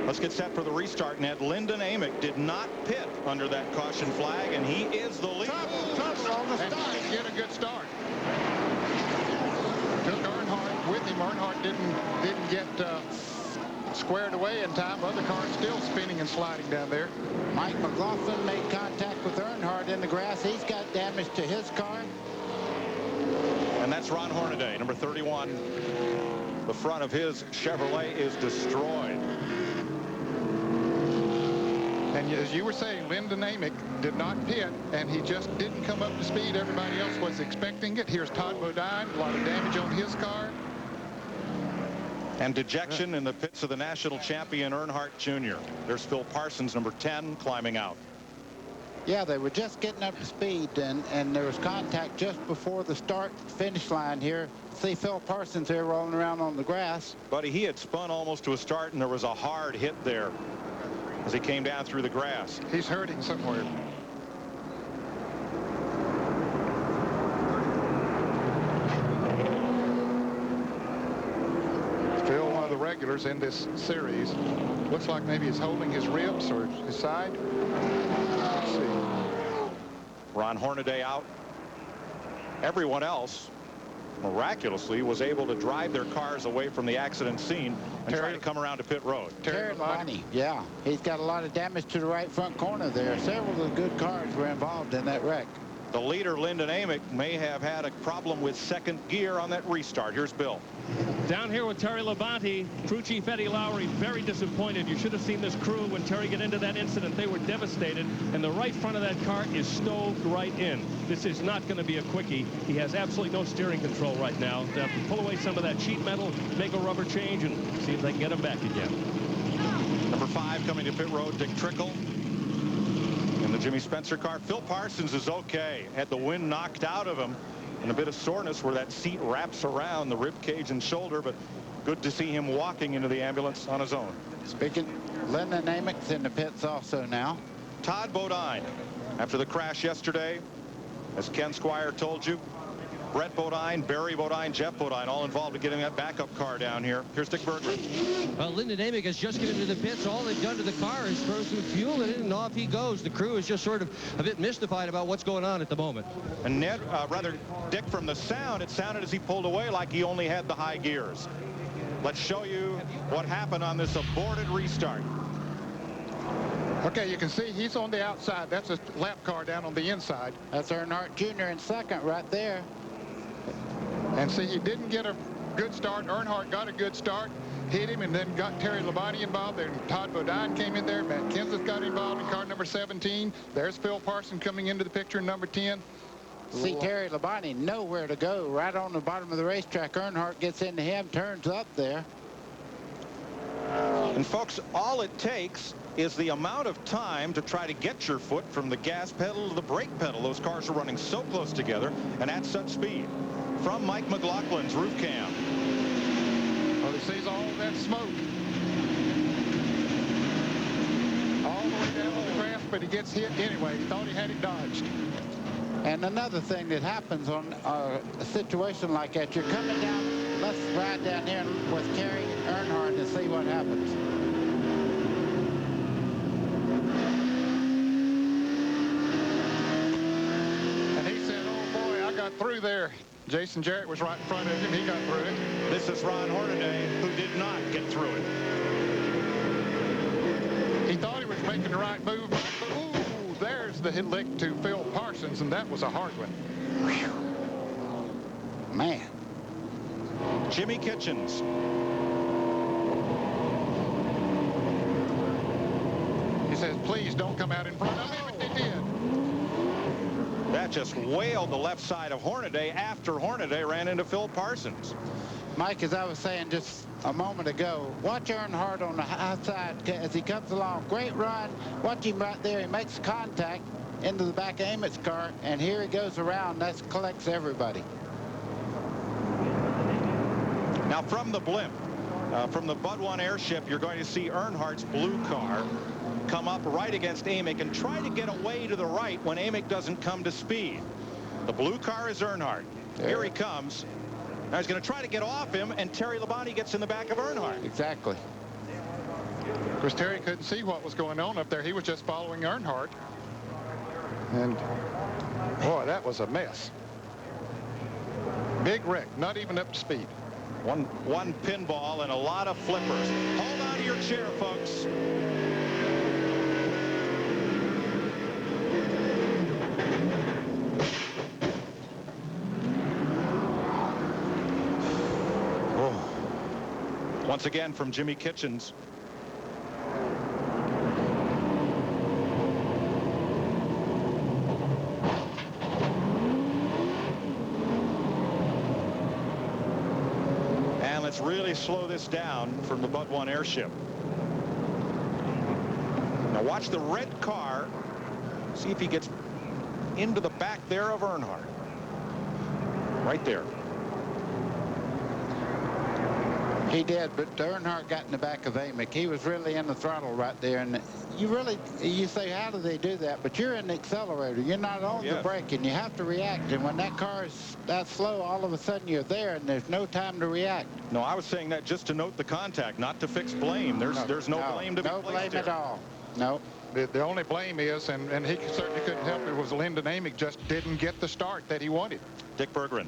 Let's get set for the restart. Ned, Lyndon Amick did not pit under that caution flag, and he is the lead. Trouble on the start. And get a good start. Took Earnhardt with him. Earnhardt didn't get squared away in time. Other cars still spinning and sliding down there. Mike McLaughlin made contact with Earnhardt in the grass. He's got damage to his car. And that's Ron Hornaday, number 31. The front of his Chevrolet is destroyed. And as you were saying, Lyndon Amick did not pit, and he just didn't come up to speed. Everybody else was expecting it. Here's Todd Bodine, a lot of damage on his car. And dejection in the pits of the national champion Earnhardt Jr. There's Phil Parsons, number 10, climbing out. Yeah, they were just getting up to speed, and there was contact just before the start-finish line here. See Phil Parsons here rolling around on the grass. Buddy, he had spun almost to a start, and there was a hard hit there as he came down through the grass. He's hurting somewhere. Still one of the regulars in this series. Looks like maybe he's holding his ribs or his side. Let's see. Ron Hornaday out. Everyone else miraculously was able to drive their cars away from the accident scene and try to come around to pit road. Terry Labonte, yeah, he's got a lot of damage to the right front corner there. Several of the good cars were involved in that wreck. The leader, Lyndon Amick, may have had a problem with second gear on that restart. Here's Bill. Down here with Terry Labonte, crew chief Eddie Lowry very disappointed. You should have seen this crew when Terry got into that incident. They were devastated, and the right front of that car is stoved right in. This is not going to be a quickie. He has absolutely no steering control right now. They have to pull away some of that sheet metal, make a rubber change, and see if they can get him back again. Number 5 coming to pit road, Dick Trickle. In the Jimmy Spencer car, Phil Parsons is okay. Had the wind knocked out of him and a bit of soreness where that seat wraps around the rib cage and shoulder, but good to see him walking into the ambulance on his own. Speaking, Lyndon Amick's in the pits also now. Todd Bodine, after the crash yesterday, as Ken Squire told you, Brett Bodine, Barry Bodine, Jeff Bodine, all involved in getting that backup car down here. Here's Dick Berggren. Well, Lyndon Amick has just get into the pits. All they've done to the car is throw some fuel in it, and off he goes. The crew is just sort of a bit mystified about what's going on at the moment. And Ned, Dick, from the sound, it sounded as he pulled away like he only had the high gears. Let's show you what happened on this aborted restart. Okay, you can see he's on the outside. That's a lap car down on the inside. That's Earnhardt Jr. in second right there. And see, he didn't get a good start. Earnhardt got a good start, hit him, and then got Terry Labonte involved. And Todd Bodine came in there. Matt Kenseth got involved in car number 17. There's Phil Parsons coming into the picture, number 10. See Terry Labonte nowhere to go. Right on the bottom of the racetrack. Earnhardt gets into him, turns up there. And folks, all it takes is the amount of time to try to get your foot from the gas pedal to the brake pedal. Those cars are running so close together and at such speed. From Mike McLaughlin's roof cam. Well, he sees all that smoke. All the way down on the grass, but he gets hit anyway. He thought he had it dodged. And another thing that happens on a situation like that, you're coming down, let's ride down here with Terry Earnhardt and see what happens. And he said, oh boy, I got through there. Jason Jarrett was right in front of him. He got through it. This is Ron Hornaday, who did not get through it. He thought he was making the right move. But, ooh, there's the hit lick to Phil Parsons, and that was a hard one. Whew. Man. Jimmy Kitchens. He says, please don't come out in front of him, but they did. That just wailed the left side of Hornaday after Hornaday ran into Phil Parsons. Mike, as I was saying just a moment ago, watch Earnhardt on the high side as he comes along. Great run. Watch him right there. He makes contact into the back of Amick's car, and here he goes around. That collects everybody. Now from the blimp, from the Bud 1 airship, you're going to see Earnhardt's blue car come up right against Amick and try to get away to the right when Amick doesn't come to speed. The blue car is Earnhardt. Here he comes. Now he's going to try to get off him, and Terry Labonte gets in the back of Earnhardt. Exactly. Of course, Terry couldn't see what was going on up there. He was just following Earnhardt. And, boy, that was a mess. Big wreck, not even up to speed. One pinball and a lot of flippers. Hold on to your chair, folks. Once again from Jimmy Kitchens. And let's really slow this down from the Bud 1 airship. Now watch the red car. See if he gets into the back there of Earnhardt. Right there. He did, but Earnhardt got in the back of Amick. He was really in the throttle right there, and you say, how do they do that? But you're in the accelerator. You're not on the brake, and you have to react. And when that car is that slow, all of a sudden you're there, and there's no time to react. No, I was saying that just to note the contact, not to fix blame. There's no blame to be placed No blame here. at all. No. The only blame is, and he certainly couldn't help it, was Lyndon Amick just didn't get the start that he wanted. Dick Berggren.